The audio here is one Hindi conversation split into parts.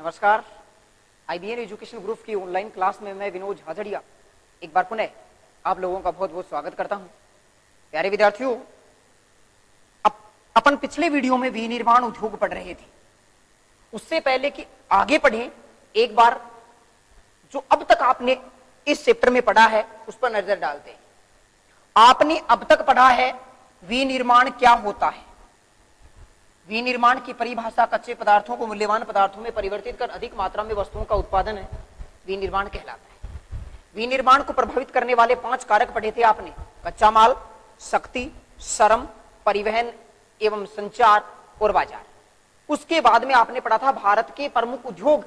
नमस्कार। आईबीएन एजुकेशन ग्रुप की ऑनलाइन क्लास में मैं विनोद झाझड़िया एक बार पुनः आप लोगों का बहुत बहुत स्वागत करता हूं। प्यारे विद्यार्थियों, अपन पिछले वीडियो में विनिर्माण उद्योग पढ़ रहे थे। उससे पहले कि आगे पढ़ें, एक बार जो अब तक आपने इस चैप्टर में पढ़ा है उस पर नजर डालते हैं। आपने अब तक पढ़ा है विनिर्माण क्या होता है। विनिर्माण की परिभाषा कच्चे पदार्थों को मूल्यवान पदार्थों में परिवर्तित कर अधिक मात्रा में वस्तुओं का उत्पादन है, विनिर्माण कहलाता है। विनिर्माण को प्रभावित करने वाले 5 कारक पढ़े थे आपने। कच्चा माल, शक्ति, श्रम, परिवहन एवं संचार और बाजार। उसके बाद में आपने पढ़ा था भारत के प्रमुख उद्योग,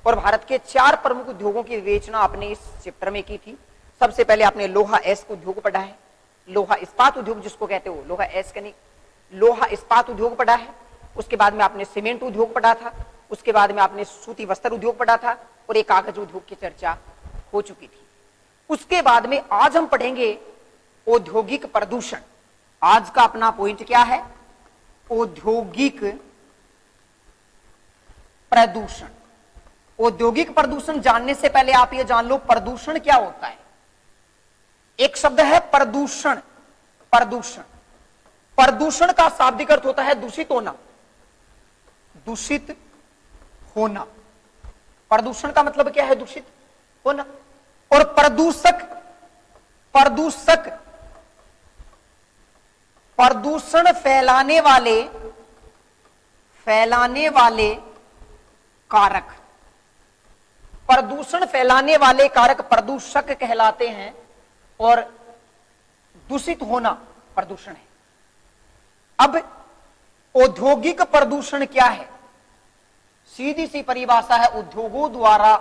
और भारत के 4 प्रमुख उद्योगों की विवेचना आपने इस चैप्टर में की थी। सबसे पहले आपने लोहा एस्क उद्योग पढ़ा है, लोहा इस्पात उद्योग जिसको कहते हो, लोहा एस्क नहीं, लोहा इस्पात उद्योग पढ़ा है। उसके बाद में आपने सीमेंट उद्योग पढ़ा था। उसके बाद में आपने सूती वस्त्र उद्योग पढ़ा था और एक कागज उद्योग की चर्चा हो चुकी थी। उसके बाद में आज हम पढ़ेंगे औद्योगिक प्रदूषण। आज का अपना पॉइंट क्या है? औद्योगिक प्रदूषण। औद्योगिक प्रदूषण जानने से पहले आप ये जान लो प्रदूषण क्या होता है। एक शब्द है प्रदूषण। प्रदूषण प्रदूषण का शाब्दिक अर्थ होता है दूषित होना। दूषित होना, प्रदूषण का मतलब क्या है? दूषित होना। और प्रदूषक, प्रदूषक प्रदूषण फैलाने वाले कारक, प्रदूषण फैलाने वाले कारक प्रदूषक कहलाते हैं और दूषित होना प्रदूषण है। अब औद्योगिक प्रदूषण क्या है? सीधी सी परिभाषा है उद्योगों द्वारा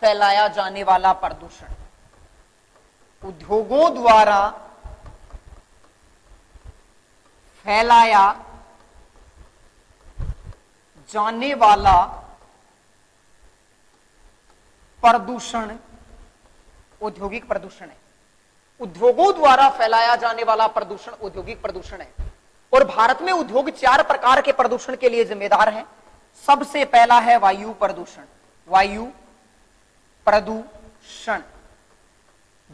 फैलाया जाने वाला प्रदूषण। उद्योगों द्वारा फैलाया जाने वाला प्रदूषण औद्योगिक प्रदूषण है। उद्योगों द्वारा फैलाया जाने वाला प्रदूषण औद्योगिक प्रदूषण है। और भारत में उद्योग 4 प्रकार के प्रदूषण के लिए जिम्मेदार हैं। सबसे पहला है वायु प्रदूषण, वायु प्रदूषण।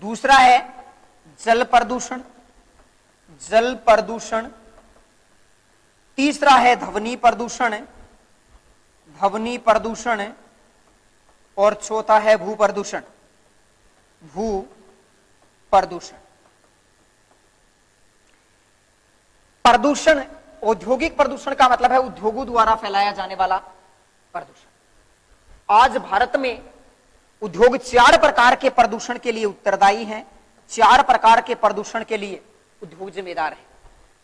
दूसरा है जल प्रदूषण, जल प्रदूषण। तीसरा है ध्वनि प्रदूषण, ध्वनि प्रदूषण। और चौथा है भू प्रदूषण, भू प्रदूषण। प्रदूषण, औद्योगिक प्रदूषण का मतलब है उद्योगों द्वारा फैलाया जाने वाला प्रदूषण। आज भारत में उद्योग 4 प्रकार के प्रदूषण के लिए उत्तरदायी हैं। 4 प्रकार के प्रदूषण के लिए उद्योग जिम्मेदार है।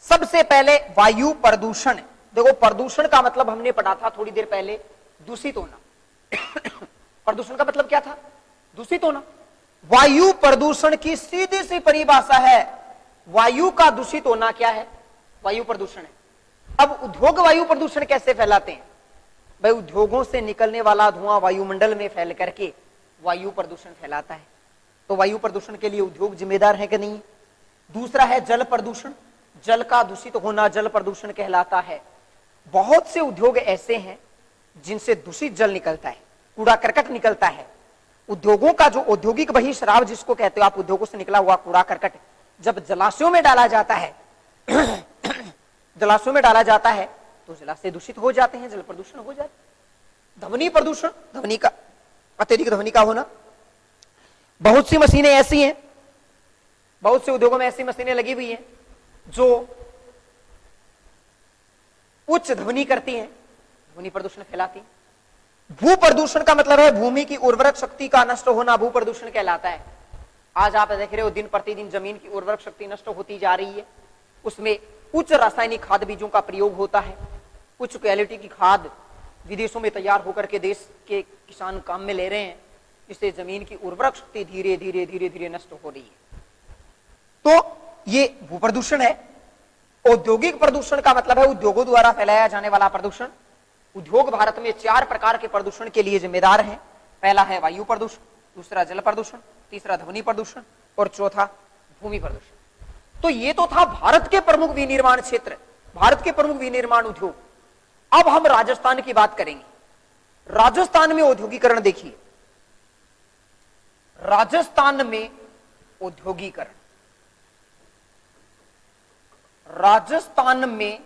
सबसे पहले वायु प्रदूषण। देखो, प्रदूषण का मतलब हमने पढ़ा था थोड़ी देर पहले, दूषित होना। प्रदूषण का मतलब क्या था? दूषित होना। वायु प्रदूषण की सीधी सी परिभाषा है, वायु का दूषित होना क्या है? वायु प्रदूषण है। अब उद्योग वायु प्रदूषण कैसे फैलाते हैं? भाई, उद्योगों से निकलने वाला धुआं वायुमंडल में फैल करके वायु प्रदूषण फैलाता है। तो वायु प्रदूषण के लिए उद्योग जिम्मेदार है कि नहीं? दूसरा है जल प्रदूषण। जल का दूषित होना जल प्रदूषण कहलाता है। बहुत से उद्योग ऐसे हैं जिनसे दूषित जल निकलता है, कूड़ा करकट निकलता है। उद्योगों का जो औद्योगिक बहिर्स्राव जिसको कहते हो आप, उद्योगों से निकला हुआ कूड़ा करकट जब जलाशयों में डाला जाता है जलाशयों में डाला जाता है तो जलाशय दूषित हो जाते हैं, जल प्रदूषण हो जाता है। ध्वनि प्रदूषण, ध्वनि का, अत्यधिक ध्वनि का होना। बहुत सी मशीनें ऐसी हैं, बहुत से उद्योगों में ऐसी मशीनें लगी हुई हैं जो उच्च ध्वनि करती हैं, ध्वनि प्रदूषण फैलाती हैं। भू प्रदूषण का मतलब है भूमि की उर्वरक शक्ति का नष्ट होना, भू प्रदूषण कहलाता है। आज आप देख रहे हो दिन प्रतिदिन जमीन की उर्वरक शक्ति नष्ट होती जा रही है। उसमें उच्च रासायनिक खाद बीजों का प्रयोग होता है। उच्च क्वालिटी की खाद विदेशों में तैयार होकर के देश के किसान काम में ले रहे हैं, इससे जमीन की उर्वरक शक्ति धीरे धीरे धीरे धीरे नष्ट हो रही है। तो ये भू प्रदूषण है। औद्योगिक प्रदूषण का मतलब है उद्योगों द्वारा फैलाया जाने वाला प्रदूषण। उद्योग भारत में 4 प्रकार के प्रदूषण के लिए जिम्मेदार हैं। पहला है वायु प्रदूषण, दूसरा जल प्रदूषण, तीसरा ध्वनि प्रदूषण और चौथा भूमि प्रदूषण। तो ये तो था भारत के प्रमुख विनिर्माण क्षेत्र, भारत के प्रमुख विनिर्माण उद्योग। अब हम राजस्थान की बात करेंगे। राजस्थान में औद्योगिकरण देखिए, राजस्थान में औद्योगिकरण, राजस्थान में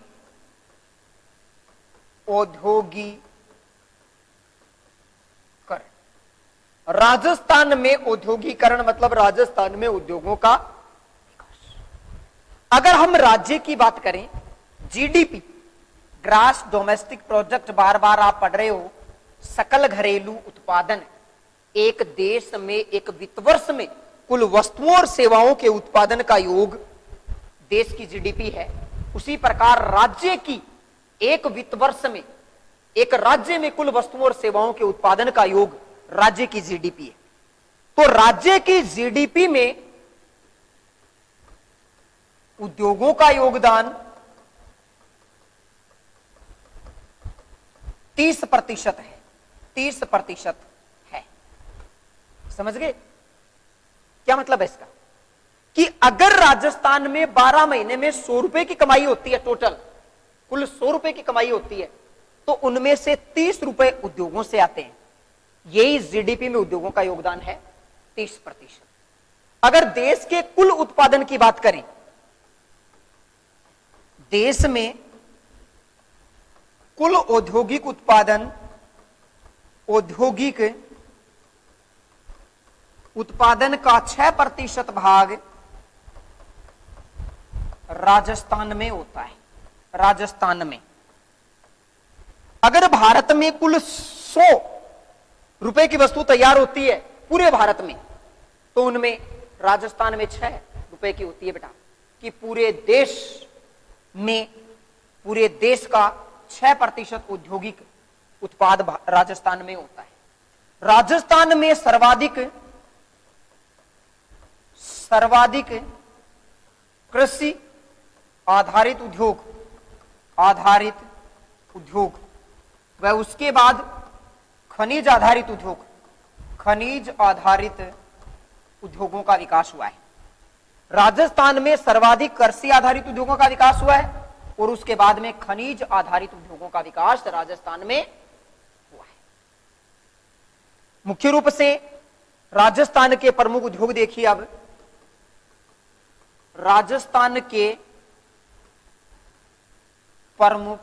औद्योगिकरण, राजस्थान में औद्योगिकरण मतलब राजस्थान में उद्योगों का विकास। अगर हम राज्य की बात करें, जीडीपी, ग्रास डोमेस्टिक प्रोडक्ट, बार बार आप पढ़ रहे हो, सकल घरेलू उत्पादन, एक देश में एक वित्त वर्ष में कुल वस्तुओं और सेवाओं के उत्पादन का योग देश की जीडीपी है। उसी प्रकार राज्य की एक वित्त वर्ष में, एक राज्य में कुल वस्तुओं और सेवाओं के उत्पादन का योग राज्य की जीडीपी है। तो राज्य की जीडीपी में उद्योगों का योगदान 30% है, 30% है। समझ गए क्या मतलब है इसका? कि अगर राजस्थान में 12 महीने में 100 रुपए की कमाई होती है, टोटल कुल 100 रुपए की कमाई होती है, तो उनमें से 30 रुपए उद्योगों से आते हैं। यही जीडीपी में उद्योगों का योगदान है, 30%। अगर देश के कुल उत्पादन की बात करें, देश में कुल औद्योगिक उत्पादन, औद्योगिक उत्पादन का 6% भाग राजस्थान में होता है। राजस्थान में अगर भारत में कुल 100 रुपए की वस्तु तैयार होती है पूरे भारत में, तो उनमें राजस्थान में 6 रुपए की होती है बेटा। कि पूरे देश में, पूरे देश का 6% औद्योगिक उत्पाद राजस्थान में होता है। राजस्थान में सर्वाधिक कृषि आधारित उद्योग व उसके बाद खनिज आधारित उद्योगों का विकास हुआ है। राजस्थान में सर्वाधिक कृषि आधारित उद्योगों का विकास हुआ है और उसके बाद में खनिज आधारित उद्योगों का विकास राजस्थान में हुआ है। मुख्य रूप से राजस्थान के प्रमुख उद्योग देखिए। अब राजस्थान के प्रमुख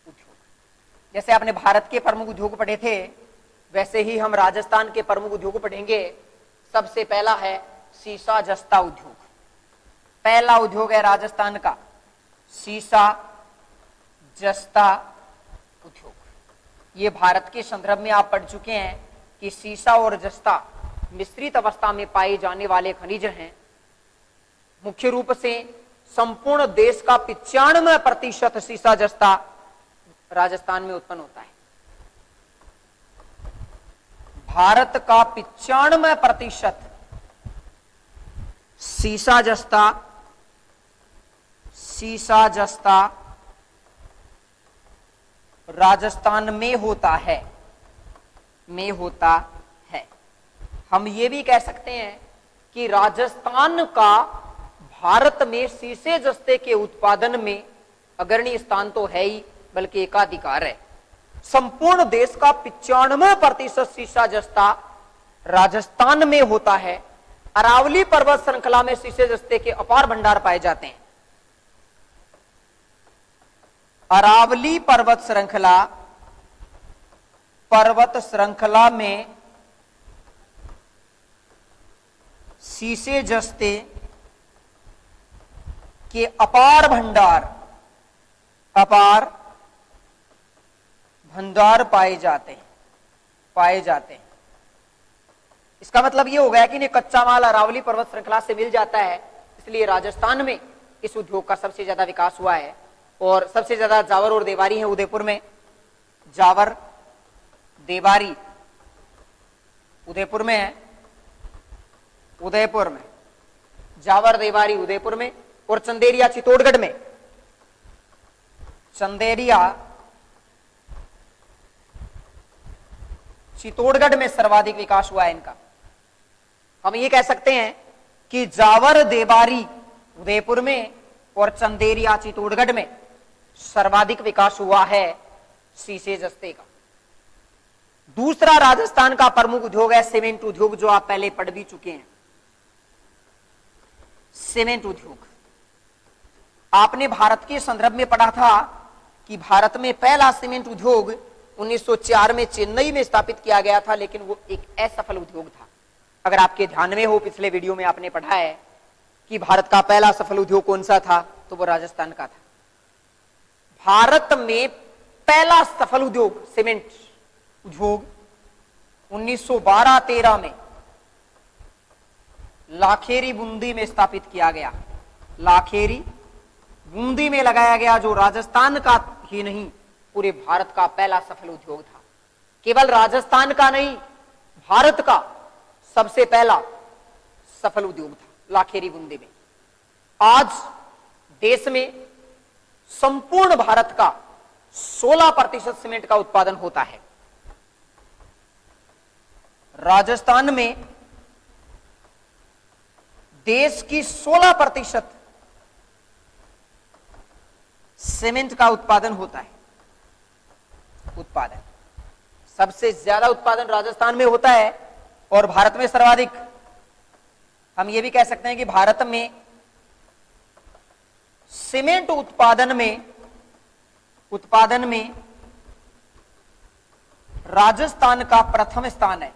उद्योग, जैसे आपने भारत के प्रमुख उद्योग पढ़े थे, वैसे ही हम राजस्थान के प्रमुख उद्योग पढ़ेंगे। सबसे पहला है सीसा जस्ता उद्योग। पहला उद्योग है राजस्थान का सीसा जस्ता उद्योग। ये भारत के संदर्भ में आप पढ़ चुके हैं कि सीसा और जस्ता मिश्रित अवस्था में पाए जाने वाले खनिज हैं। मुख्य रूप से संपूर्ण देश का 95% सीसा जस्ता राजस्थान में उत्पन्न होता है। भारत का 95% सीसा जस्ता राजस्थान में होता है। हम ये भी कह सकते हैं कि राजस्थान का भारत में सीसे जस्ते के उत्पादन में अग्रणी स्थान तो है ही, बल्कि एकाधिकार है। संपूर्ण देश का 95% सीसा जस्ता राजस्थान में होता है। अरावली पर्वत श्रृंखला में सीसे जस्ते के अपार भंडार पाए जाते हैं। अरावली पर्वत श्रृंखला में सीसे जस्ते के अपार भंडार पाए जाते हैं। इसका मतलब यह हो गया कि कच्चा माल अरावली पर्वत श्रृंखला से मिल जाता है, इसलिए राजस्थान में इस उद्योग का सबसे ज्यादा विकास हुआ है। और सबसे ज्यादा जावर और देवारी है उदयपुर में। जावर देवारी उदयपुर में है, जावर देवारी उदयपुर में, और चंदेरिया चित्तौड़गढ़ में। चित्तौड़गढ़ में सर्वाधिक विकास हुआ है इनका। हम ये कह सकते हैं कि जावर देवारी उदयपुर में और चंदेरिया चित्तौड़गढ़ में सर्वाधिक विकास हुआ है सीसे जस्ते का। दूसरा राजस्थान का प्रमुख उद्योग है सीमेंट उद्योग, जो आप पहले पढ़ भी चुके हैं। सीमेंट उद्योग आपने भारत के संदर्भ में पढ़ा था कि भारत में पहला सीमेंट उद्योग 1904 में चेन्नई में स्थापित किया गया था, लेकिन वो एक असफल उद्योग था। अगर आपके ध्यान में हो, पिछले वीडियो में आपने पढ़ा है कि भारत का पहला सफल उद्योग कौन सा था, तो वो राजस्थान का था। भारत में पहला सफल उद्योग सीमेंट उद्योग 1912-13 में लाखेरी बूंदी में स्थापित किया गया। लाखेरी बूंदी में लगाया गया, जो राजस्थान का ही नहीं पूरे भारत का पहला सफल उद्योग था। केवल राजस्थान का नहीं, भारत का सबसे पहला सफल उद्योग था लाखेरी बूंदी में। आज देश में संपूर्ण भारत का 16% सीमेंट का उत्पादन होता है। राजस्थान में देश की 16% सीमेंट का उत्पादन होता है। उत्पादन सबसे ज्यादा उत्पादन राजस्थान में होता है और भारत में सर्वाधिक। हम यह भी कह सकते हैं कि भारत में सीमेंट उत्पादन में राजस्थान का प्रथम स्थान है।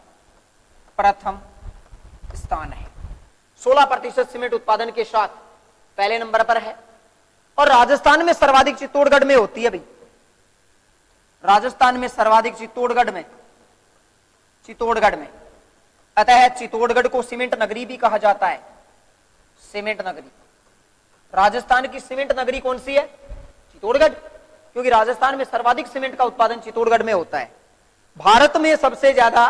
प्रथम स्थान है, 16% सीमेंट उत्पादन के साथ पहले नंबर पर है। और राजस्थान में सर्वाधिक चित्तौड़गढ़ में होती है भाई। राजस्थान में सर्वाधिक चित्तौड़गढ़ में। अतः चित्तौड़गढ़ को सीमेंट नगरी भी कहा जाता है। सीमेंट नगरी, राजस्थान की सीमेंट नगरी कौन सी है? चित्तौड़गढ़, क्योंकि राजस्थान में सर्वाधिक सीमेंट का उत्पादन चित्तौड़गढ़ में होता है। भारत में सबसे ज्यादा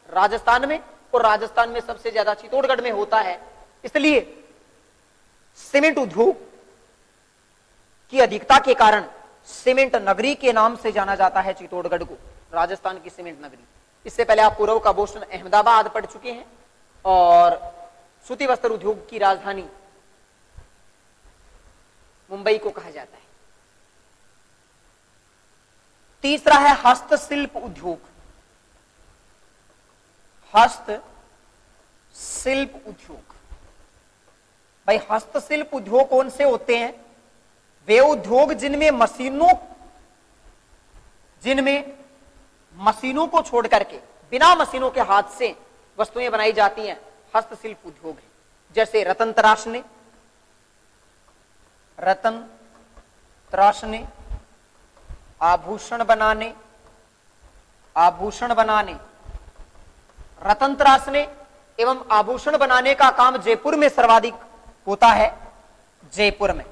राजस्थान में और राजस्थान में सबसे ज्यादा चित्तौड़गढ़ में होता है। इसलिए सीमेंट उद्योग की अधिकता के कारण सीमेंट नगरी के नाम से जाना जाता है चित्तौड़गढ़ को, राजस्थान की सीमेंट नगरी। इससे पहले आप पूर्व का भूषण अहमदाबाद पढ़ चुके हैं और सूती वस्त्र उद्योग की राजधानी मुंबई को कहा जाता है। तीसरा है हस्तशिल्प उद्योग। हस्तशिल्प उद्योग, भाई हस्तशिल्प उद्योग कौन से होते हैं? वे उद्योग जिनमें मशीनों को छोड़ करके बिना मशीनों के हाथ से वस्तुएं बनाई जाती हैं, हस्तशिल्प उद्योग है। जैसे रत्न तराशने, आभूषण बनाने, रत्न तराशने एवं आभूषण बनाने का काम जयपुर में सर्वाधिक होता है। जयपुर में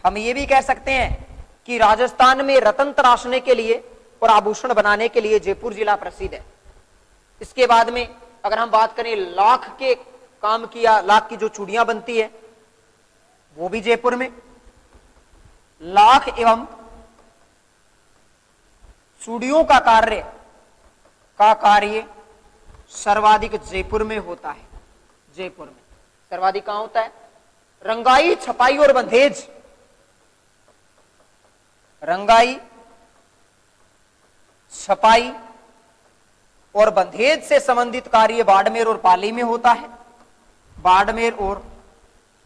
हम ये भी कह सकते हैं कि राजस्थान में रत्न तराशने के लिए और आभूषण बनाने के लिए जयपुर जिला प्रसिद्ध है। इसके बाद में अगर हम बात करें लाख के काम किया, लाख की जो चूड़ियां बनती है वो भी जयपुर में। लाख एवं चूड़ियों का कार्य सर्वाधिक जयपुर में होता है। जयपुर में सर्वाधिक कहां होता है? रंगाई, छपाई और बंधेज। रंगाई, छपाई और बंधेज से संबंधित कार्य बाड़मेर और पाली में होता है। बाड़मेर और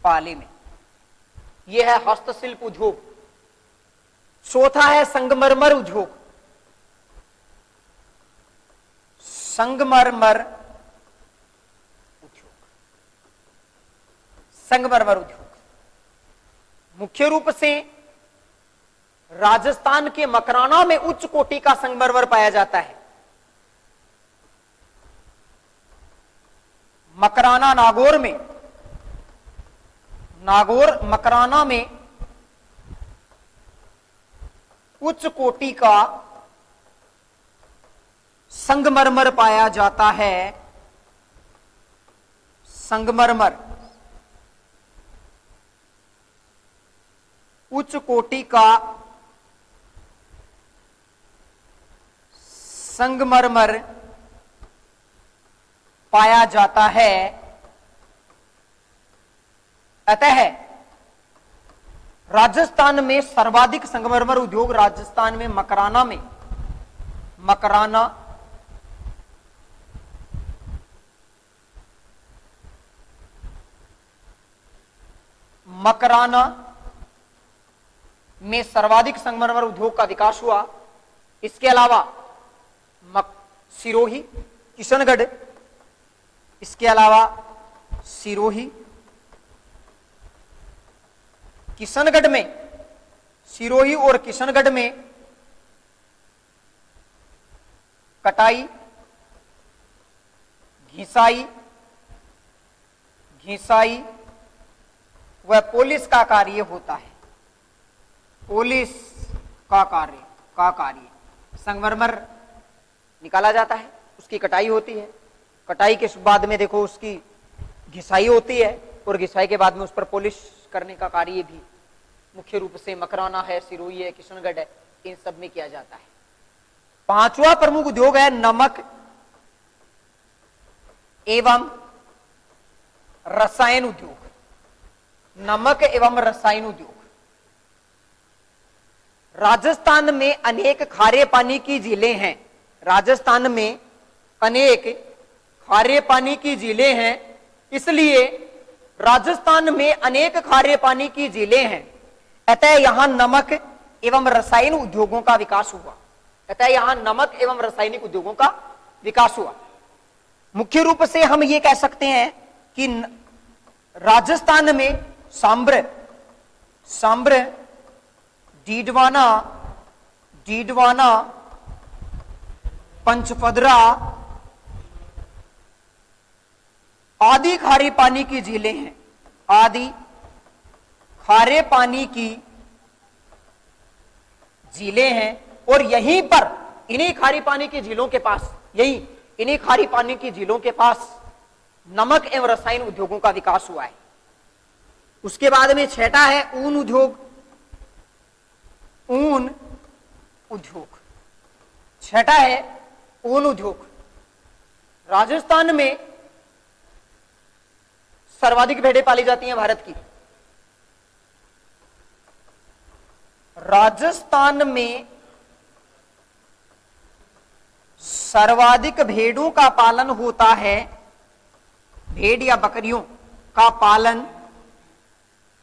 पाली में यह है हस्तशिल्प उद्योग। चौथा है संगमरमर उद्योग। संगमरमर उद्योग मुख्य रूप से राजस्थान के मकराना में उच्च कोटि का संगमरमर पाया जाता है। मकराना मकराना में उच्च कोटि का संगमरमर पाया जाता है। संगमरमर उच्च कोटि का संगमरमर पाया जाता है। अतः राजस्थान में सर्वाधिक संगमरमर उद्योग राजस्थान में मकराना मकराना में सर्वाधिक संगमरमर उद्योग का विकास हुआ। इसके अलावा सिरोही, किशनगढ़, इसके अलावा सिरोही, किशनगढ़ में, सिरोही और किशनगढ़ में कटाई, घिसाई, घिसाई वह पुलिस का कार्य होता है। पुलिस का कार्य संगमरमर निकाला जाता है, उसकी कटाई होती है, कटाई के बाद में देखो उसकी घिसाई होती है और घिसाई के बाद में उस पर पॉलिश करने का कार्य भी मुख्य रूप से मकराना है, सिरोही है, किशनगढ़ है, इन सब में किया जाता है। पांचवा प्रमुख उद्योग है नमक एवं रसायन उद्योग। नमक एवं रसायन उद्योग, राजस्थान में अनेक खारे पानी की झीलें हैं। राजस्थान में अनेक खारे पानी की झीलें हैं, इसलिए राजस्थान में अनेक खारे पानी की झीलें हैं, अतः यहां नमक एवं रासायनिक उद्योगों का विकास हुआ। अतः यहां नमक एवं रासायनिक उद्योगों का विकास हुआ। मुख्य रूप से हम ये कह सकते हैं कि राजस्थान में सांब्र, डीडवाना, पंचपदरा आदि खारे पानी की झीलें हैं। आदि खारे पानी की झीलें हैं और यहीं पर इन्हीं खारी पानी की झीलों के पास, इन्हीं खारी पानी की झीलों के पास नमक एवं रसायन उद्योगों का विकास हुआ है। उसके बाद में छठा है ऊन उद्योग। ऊन उद्योग, छठा है ऊन उद्योग। राजस्थान में सर्वाधिक भेड़ें पाली जाती हैं भारत की। राजस्थान में सर्वाधिक भेड़ों का पालन होता है, भेड़ या बकरियों का पालन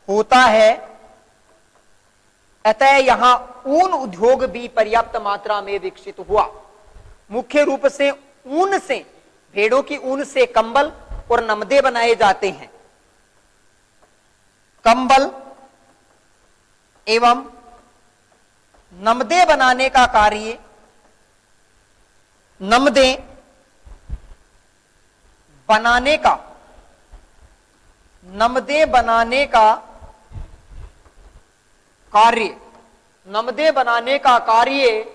होता है, अतः यहां ऊन उद्योग भी पर्याप्त मात्रा में विकसित हुआ। मुख्य रूप से ऊन से, भेड़ों की ऊन से कंबल और नमदे बनाए जाते हैं। कंबल एवं नमदे बनाने का कार्य, नमदे बनाने का कार्य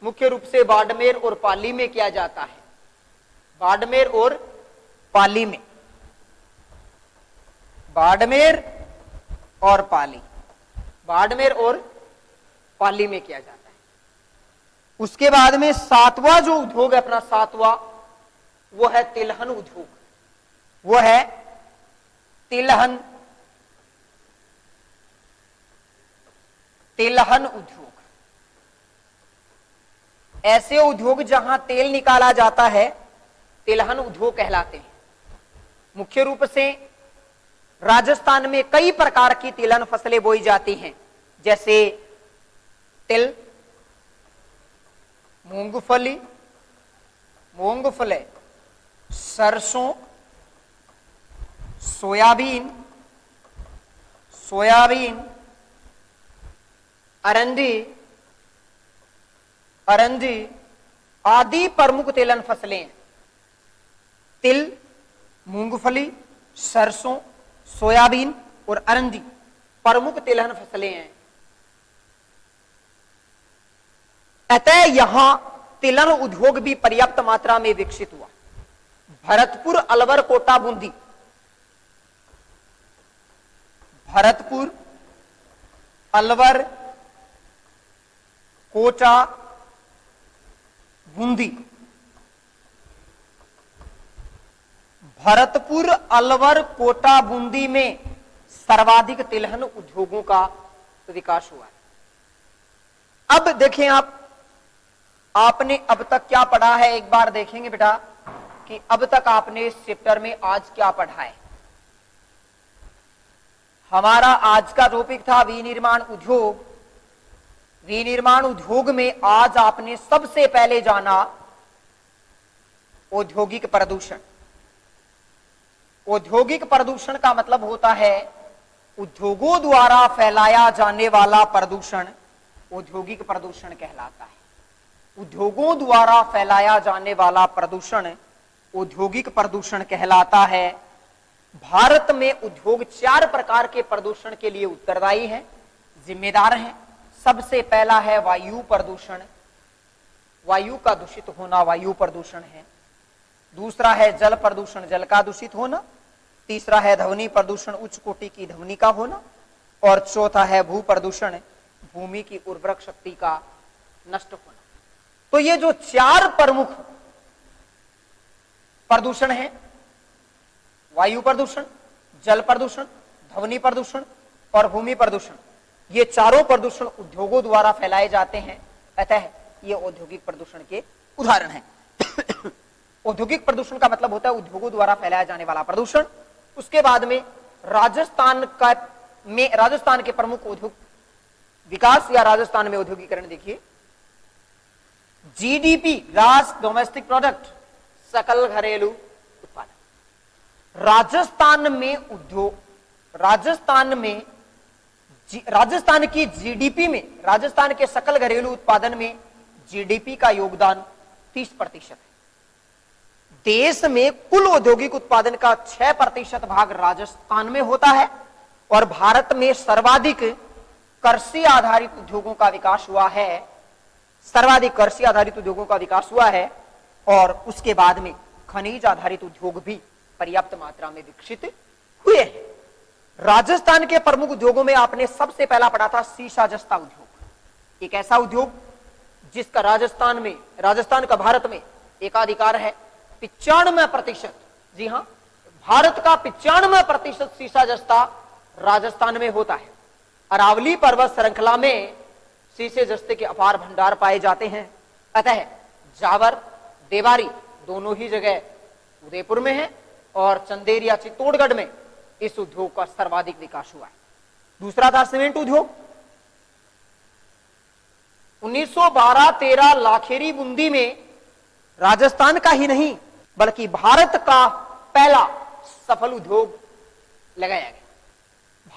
मुख्य रूप से बाड़मेर और पाली में किया जाता है। बाड़मेर और पाली में, बाड़मेर और पाली में किया जाता है। उसके बाद में सातवां जो उद्योग है अपना, सातवां, वो है तिलहन उद्योग। वो है तिलहन उद्योग। ऐसे उद्योग जहां तेल निकाला जाता है तिलहन उद्योग कहलाते हैं। मुख्य रूप से राजस्थान में कई प्रकार की तिलहन फसलें बोई जाती हैं, जैसे तिल, मूंगफली, सरसों, सोयाबीन, अरंडी आदि प्रमुख तिलहन फसलें हैं। तिल, मूंगफली, सरसों, सोयाबीन और अरंडी प्रमुख तिलहन फसलें हैं। अतः यहां तिलहन उद्योग भी पर्याप्त मात्रा में विकसित हुआ। भरतपुर, अलवर, कोटा, बूंदी। भरतपुर, अलवर, कोटा, बूंदी। भरतपुर, अलवर, कोटा, बूंदी में सर्वाधिक तिलहन उद्योगों का विकास हुआ है। अब देखें आपने अब तक क्या पढ़ा है, एक बार देखेंगे बेटा कि अब तक आपने इस चैप्टर में आज क्या पढ़ा है। हमारा आज का टॉपिक था विनिर्माण उद्योग। विनिर्माण उद्योग में आज आपने सबसे पहले जाना औद्योगिक प्रदूषण। औद्योगिक प्रदूषण का मतलब होता है उद्योगों द्वारा फैलाया जाने वाला प्रदूषण औद्योगिक प्रदूषण कहलाता है। उद्योगों द्वारा फैलाया जाने वाला प्रदूषण औद्योगिक प्रदूषण कहलाता है। भारत में उद्योग 4 प्रकार के प्रदूषण के लिए उत्तरदायी हैं, जिम्मेदार हैं। सबसे पहला है वायु प्रदूषण, वायु का दूषित होना वायु प्रदूषण है। दूसरा है जल प्रदूषण, जल का दूषित होना। तीसरा है ध्वनि प्रदूषण, उच्च कोटि की ध्वनि का होना। और चौथा है भू प्रदूषण, भूमि की उर्वरक शक्ति का नष्ट होना। तो ये जो 4 प्रमुख प्रदूषण है, वायु प्रदूषण, जल प्रदूषण, ध्वनि प्रदूषण और भूमि प्रदूषण, ये चारों प्रदूषण उद्योगों द्वारा फैलाए जाते हैं। अतः ये औद्योगिक प्रदूषण के उदाहरण हैं। औद्योगिक प्रदूषण का मतलब होता है उद्योगों द्वारा फैलाया जाने वाला प्रदूषण। उसके बाद में राजस्थान के प्रमुख औद्योगिक विकास या राजस्थान में औद्योगिकरण देखिए। जीडीपी, ग्रॉस डोमेस्टिक प्रोडक्ट, सकल घरेलू उत्पादन। राजस्थान की जीडीपी में, राजस्थान के सकल घरेलू उत्पादन में जीडीपी का योगदान 30% है। देश में कुल औद्योगिक उत्पादन का 6% भाग राजस्थान में होता है। और भारत में सर्वाधिक कृषि आधारित उद्योगों का विकास हुआ है, सर्वाधिक कृषि आधारित उद्योगों का विकास हुआ है। और उसके बाद में खनिज आधारित उद्योग भी पर्याप्त मात्रा में विकसित हुए हैं। राजस्थान के प्रमुख उद्योगों में आपने सबसे पहला पढ़ा था सीसा जस्ता उद्योग। एक ऐसा उद्योग जिसका राजस्थान का भारत में एकाधिकार है। 95%, जी हां, भारत का 95% सीसा जस्ता राजस्थान में होता है। अरावली पर्वत श्रृंखला में सीसे जस्ते के अपार भंडार पाए जाते हैं। अतः जावर, देवारी दोनों ही जगह उदयपुर में है और चंदेर या चित्तौड़गढ़ में इस उद्योग का सर्वाधिक विकास हुआ है। दूसरा था सीमेंट उद्योग। 1912-13 लाखेरी बूंदी में राजस्थान का ही नहीं बल्कि भारत का पहला सफल उद्योग लगाया गया।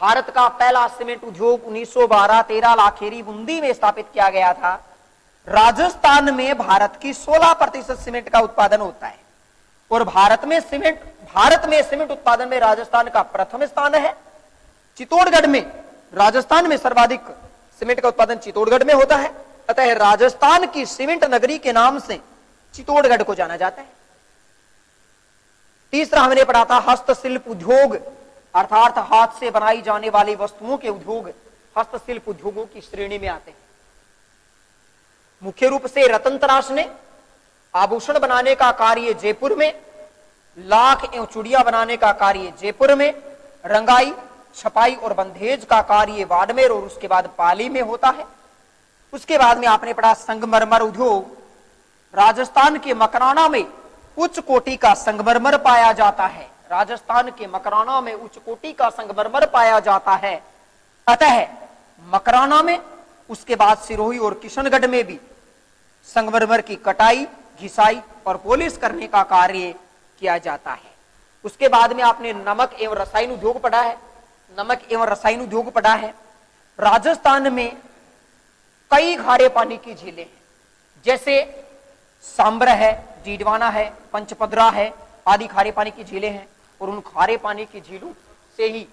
भारत का पहला सीमेंट उद्योग 1912-13 लाखेरी बूंदी में स्थापित किया गया था। राजस्थान में भारत की 16% सीमेंट का उत्पादन होता है। और भारत में सीमेंट उत्पादन में राजस्थान का प्रथम स्थान है। चित्तौड़गढ़ में, राजस्थान में सर्वाधिक सीमेंट का उत्पादन चित्तौड़गढ़ में होता है। अतः राजस्थान की सीमेंट नगरी के नाम से चित्तौड़गढ़ को जाना जाता है। तीसरा हमने पढ़ा था हस्तशिल्प उद्योग, अर्थात हाथ से बनाई जाने वाली वस्तुओं के उद्योग हस्तशिल्प उद्योगों की श्रेणी में आते हैं। मुख्य रूप से रतन तराशने, आभूषण बनाने का कार्य जयपुर में, लाख एवं चूड़ियां बनाने का कार्य जयपुर में, रंगाई, छपाई और बंधेज का कार्य बाड़मेर और उसके बाद पाली में होता है। उसके बाद में आपने पढ़ा संगमरमर उद्योग। राजस्थान के मकराना में उच्च कोटि का संगमरमर पाया जाता है। राजस्थान के मकराना में उच्च कोटि का संगमरमर पाया जाता है। अतः मकराना में, उसके बाद सिरोही और किशनगढ़ में भी संगमरमर की कटाई, घिसाई और पॉलिश करने का कार्य किया जाता है। उसके बाद में आपने नमक एवं रसायन उद्योग पढ़ा है। नमक एवं रसायन उद्योग पढ़ा है। राजस्थान में कई खारे पानी की झीलें हैं, जैसे सांबर है, डीडवाना है, पंचपदरा है, आदि खारे पानी की झीलें हैं। और उन खारे पानी की झीलों से ही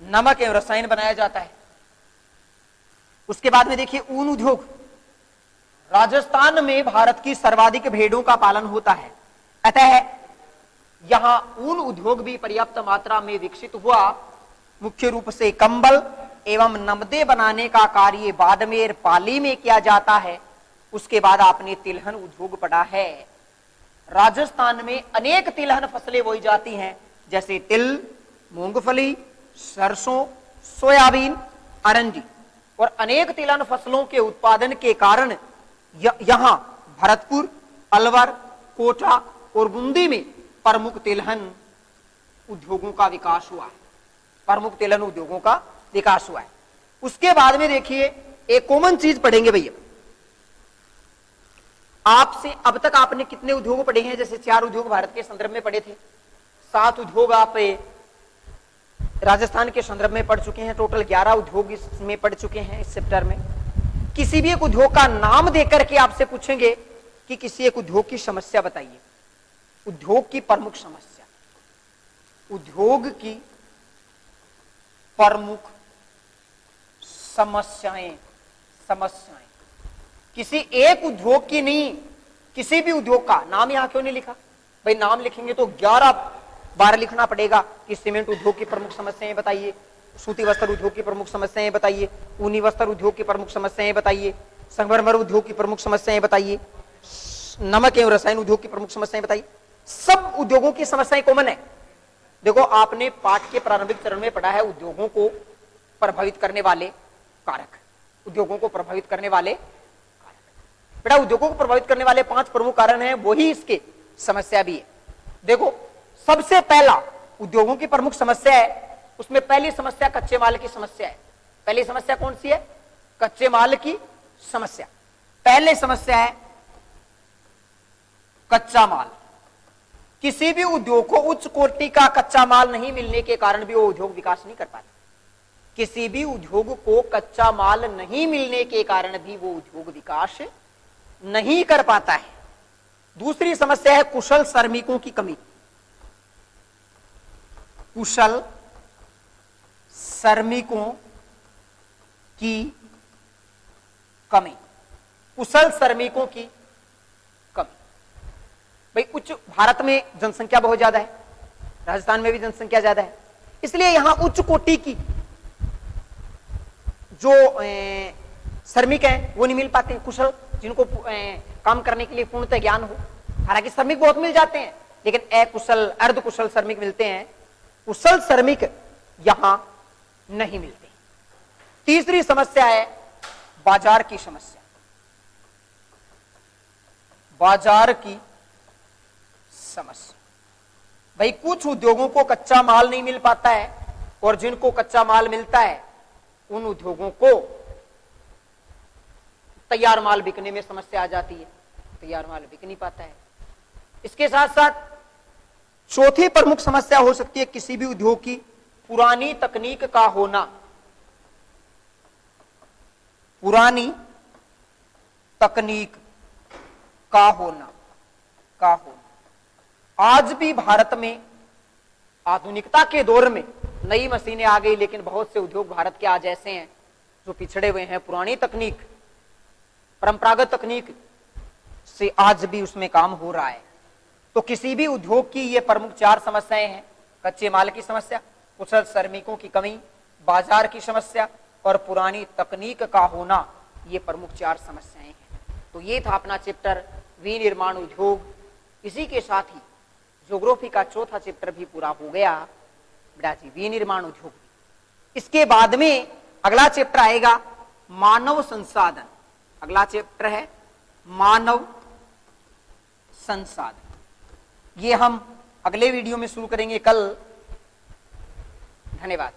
नमक एवं रसायन बनाया जाता है। उसके बाद में देखिए ऊन उद्योग। राजस्थान में भारत की सर्वाधिक भेड़ों का पालन होता है। अतः यहां ऊन उद्योग भी पर्याप्त मात्रा में विकसित हुआ। मुख्य रूप से कंबल एवं नमदे बनाने का कार्य बाड़मेर, पाली में किया जाता है। उसके बाद आपने तिलहन उद्योग पढ़ा है। राजस्थान में अनेक तिलहन फसलें बोई जाती हैं, जैसे तिल, मूंगफली, सरसों, सोयाबीन, अरंडी। और अनेक तिलहन फसलों के उत्पादन के कारण यहां भरतपुर, अलवर, कोटा और बूंदी में प्रमुख तिलहन उद्योगों का विकास हुआ है। प्रमुख तेलन उद्योगों का विकास हुआ है। उसके बाद में देखिए एक कॉमन चीज पढ़ेंगे भैया, आपसे अब तक आपने कितने उद्योग पढ़े हैं? जैसे 4 उद्योग भारत के संदर्भ में पढ़े थे, 7 उद्योग आप राजस्थान के संदर्भ में पढ़ चुके हैं, टोटल 11 उद्योग इसमें पढ़ चुके हैं इस चैप्टर में। किसी भी एक उद्योग का नाम देकर के आपसे पूछेंगे कि किसी एक उद्योग की समस्या बताइए, उद्योग की प्रमुख समस्या, उद्योग की प्रमुख समस्याएं, किसी एक उद्योग की नहीं, किसी भी उद्योग का नाम यहां क्यों नहीं लिखा भाई? नाम लिखेंगे तो 11 बार लिखना पड़ेगा कि सीमेंट उद्योग की प्रमुख समस्याएं बताइए, सूती वस्त्र उद्योग की प्रमुख समस्याएं बताइए, ऊनी वस्त्र उद्योग की प्रमुख समस्याएं बताइए, संगमरमर उद्योग की प्रमुख समस्याएं बताइए, नमक एवं रसायन उद्योग की प्रमुख समस्याएं बताइए। सब उद्योगों की समस्याएं कॉमन है। देखो आपने पाठ के प्रारंभिक चरण में पढ़ा है उद्योगों को प्रभावित करने वाले कारक, उद्योगों को प्रभावित करने वाले कारक। बेटा उद्योगों को प्रभावित करने वाले 5 प्रमुख कारण हैं, वही इसके समस्या भी है। देखो सबसे पहला उद्योगों की प्रमुख समस्या है, उसमें पहली समस्या कच्चे माल की समस्या है। पहली समस्या कौन सी है? कच्चे माल की समस्या। पहले समस्या है कच्चा माल। किसी भी उद्योग को उच्च कोटि का कच्चा माल नहीं मिलने के कारण भी वो उद्योग विकास नहीं कर पाता। किसी भी उद्योग को कच्चा माल नहीं मिलने के कारण भी वो उद्योग विकास नहीं कर पाता है। दूसरी समस्या है कुशल श्रमिकों की कमी। कुशल श्रमिकों की कमी, कुशल श्रमिकों की कमी। भाई उच्च भारत में जनसंख्या बहुत ज्यादा है, राजस्थान में भी जनसंख्या ज्यादा है, इसलिए यहां उच्च कोटि की जो श्रमिक हैं वो नहीं मिल पाते हैं, कुशल, जिनको काम करने के लिए पूर्णतः ज्ञान हो। हालांकि श्रमिक बहुत मिल जाते हैं, लेकिन अकुशल अर्धकुशल श्रमिक मिलते हैं, कुशल श्रमिक यहां नहीं मिलते। तीसरी समस्या है बाजार की समस्या। बाजार की समस्या, भाई कुछ उद्योगों को कच्चा माल नहीं मिल पाता है और जिनको कच्चा माल मिलता है उन उद्योगों को तैयार माल बिकने में समस्या आ जाती है, तैयार माल बिक नहीं पाता है। इसके साथ साथ चौथी प्रमुख समस्या हो सकती है किसी भी उद्योग की पुरानी तकनीक का होना। पुरानी तकनीक का होना, आज भी भारत में आधुनिकता के दौर में नई मशीनें आ गई, लेकिन बहुत से उद्योग भारत के आज ऐसे हैं जो पिछड़े हुए हैं। पुरानी तकनीक, परंपरागत तकनीक से आज भी उसमें काम हो रहा है। तो किसी भी उद्योग की ये प्रमुख 4 समस्याएं हैं, कच्चे माल की समस्या, कुशल श्रमिकों की कमी, बाजार की समस्या और पुरानी तकनीक का होना, ये प्रमुख 4 समस्याएं हैं। तो ये था अपना चैप्टर विनिर्माण उद्योग। इसी के साथ ही ज्योग्राफी का चौथा चैप्टर भी पूरा हो गया बेटा जी, विनिर्माण उद्योग। इसके बाद में अगला चैप्टर आएगा मानव संसाधन। अगला चैप्टर है मानव संसाधन। ये हम अगले वीडियो में शुरू करेंगे कल। धन्यवाद।